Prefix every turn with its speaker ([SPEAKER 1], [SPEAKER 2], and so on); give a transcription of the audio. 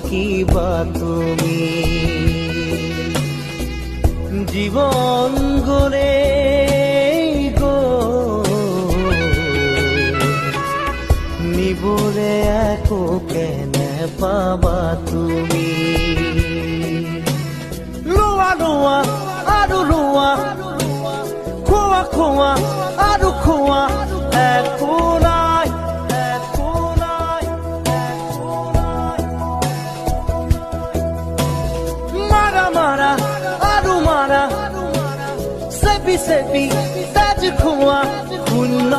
[SPEAKER 1] থাকিবা তুমি জীবন গড়ে গো নিবলে একো কেনে পাবা তুমি লোৱা লোৱা আৰু লোৱা খোৱা খোৱা আৰু খোৱা একো নাই একো নাই একো নাই মাৰা মাৰা আৰু মাৰা চেপি চেপি তাজ খোৱা শূন্য